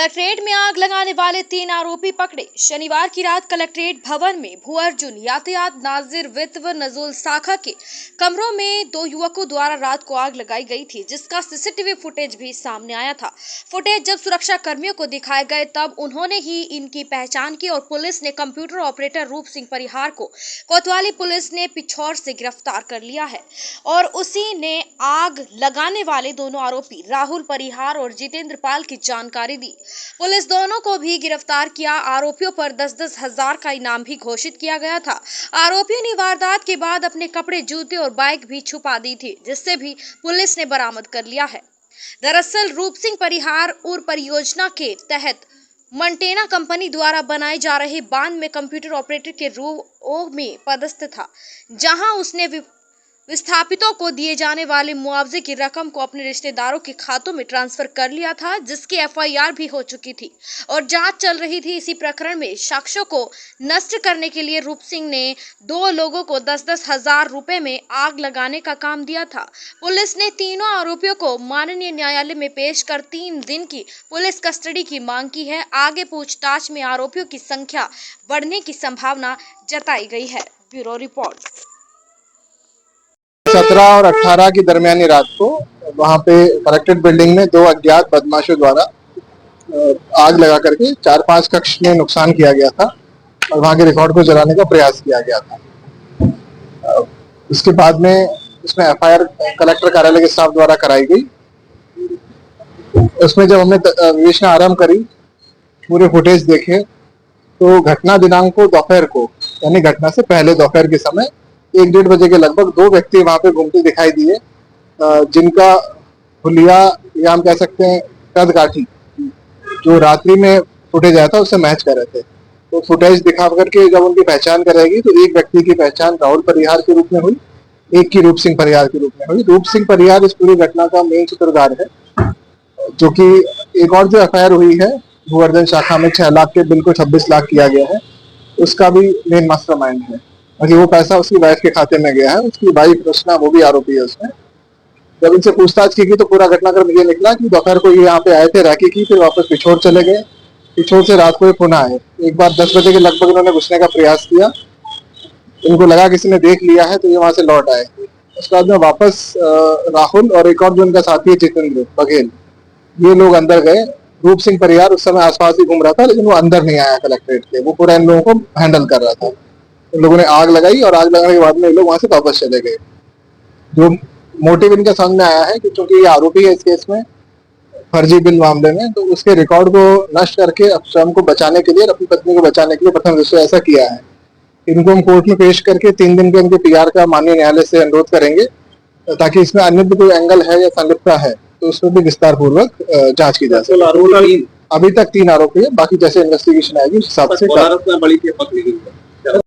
Collectorate में आग लगाने वाले 3 आरोपी पकड़े। शनिवार की रात कलेक्ट्रेट भवन में भू अर्जुन यातायात नाजिर वित्त व नजुल शाखा के कमरों में 2 युवकों द्वारा रात को आग लगाई गई थी, जिसका सीसीटीवी फुटेज भी सामने आया था। फुटेज जब सुरक्षा कर्मियों को दिखाए गए तब उन्होंने ही इनकी पहचान की और पुलिस ने कंप्यूटर ऑपरेटर रूप सिंह परिहार को कोतवाली पुलिस ने पिछौर से गिरफ्तार कर लिया है और उसी ने आग लगाने वाले दोनों आरोपी राहुल परिहार और जितेंद्र पाल की जानकारी दी। पुलिस दोनों को भी गिरफ्तार किया। आरोपियों पर 10-10 हजार का इनाम भी घोषित किया गया था। आरोपियों ने वारदात के बाद अपने कपड़े, जूते और बाइक भी छुपा दी थी, जिससे भी पुलिस ने बरामद कर लिया है। दरअसल रूप सिंह परिहार उर परियोजना के तहत मंटेना कंपनी द्वारा बनाए जा रहे बांध में कंप्यूटर ऑपरेटर के रूप में पदस्थ था, जहां उसने विस्थापितों को दिए जाने वाले मुआवजे की रकम को अपने रिश्तेदारों के खातों में ट्रांसफर कर लिया था, जिसकी एफआईआर भी हो चुकी थी और जांच चल रही थी। इसी प्रकरण में साक्ष्यों को नष्ट करने के लिए रूप सिंह ने 2 लोगों को 10-10 हजार रुपए में आग लगाने का काम दिया था। पुलिस ने तीनों आरोपियों को माननीय न्यायालय में पेश कर 3 दिन की पुलिस कस्टडी की मांग की है। आगे पूछताछ में आरोपियों की संख्या बढ़ने की संभावना जताई गई है। Bureau report. 17 और 18 की दरमियानी रात को वहां पे कलेक्ट्रेट बिल्डिंग में 2 अज्ञात बदमाशों द्वारा आग लगा करके 4-5 कक्ष में नुकसान किया गया था और वहां के रिकॉर्ड को जलाने का प्रयास किया गया था। उसके बाद में इसमें एफआईआर कलेक्टर कार्यालय के स्टाफ द्वारा कराई गई। उसमें जब हमने विवेचना आरंभ करी, पूरे फुटेज देखे, तो घटना दिनांक को दोपहर को, यानी घटना से पहले दोपहर के समय 1-1:30 बजे के लगभग 2 व्यक्ति वहां पे घूमते दिखाई दिए, जिनका हुलिया या हम कह सकते हैं कदकाठी जो रात्रि में फुटेज आया था उससे मैच कर रहे थे। तो फुटेज दिखा करके जब उनकी पहचान कराएगी तो एक व्यक्ति की पहचान राहुल परिहार के रूप में हुई, एक की रूप सिंह परिहार के रूप में हुई। रूप सिंह परिहार इस पूरी घटना का मेन सूत्रधार है, जो कि एक और जो एफआईआर हुई है भू अर्जुन शाखा में 6 लाख के बिल को 26 लाख किया गया है, उसका भी मेन मास्टरमाइंड है। बाकी वो पैसा उसकी वाइफ के खाते में गया है। उसकी वाइफ रचना, वो भी आरोपी है उसमें। जब इनसे पूछताछ की गई तो पूरा घटनाक्रम ये निकला कि दोपहर को ये यहाँ पे आए थे रैकी की, फिर वापस पिछोर चले गए। पिछोर से रात को ये पुनः आए। एक बार 10 बजे के लगभग इन्होंने घुसने का प्रयास किया, इनको लगा किसी ने देख लिया है तो ये वहां से लौट आए। उसके बाद में वापस राहुल और एक और जो उनका साथी है जितेंद्र बघेल, ये लोग अंदर गए। रूप सिंह परिहार उस समय आसपास ही घूम रहा था, लेकिन वो अंदर नहीं आया कलेक्ट्रेट के। वो पूरा इन लोगों को हैंडल कर रहा था। इन लोगों ने आग लगाई और आग लगाने के बाद में ये लोग वहां से वापस चले गए। जो मोटिव इनका समझ में आया है कि चूंकि ये आरोपी है इस केस में, फर्जी बिल मामले में, तो उसके रिकॉर्ड को नष्ट करके स्वयं को बचाने के लिए, अपनी पत्नी को बचाने के लिए प्रथम दृष्टि ऐसा किया है। इनको हम कोर्ट में पेश करके 3 दिन के इनके पीआर का माननीय न्यायालय से अनुरोध करेंगे, ताकि इसमें अन्य भी कोई एंगल है या संलिप्तता है तो उसमें भी विस्तार पूर्वक जांच की जा सके। अभी तक 3 आरोपी है, बाकी जैसे इन्वेस्टिगेशन आएगी उस हिसाब से।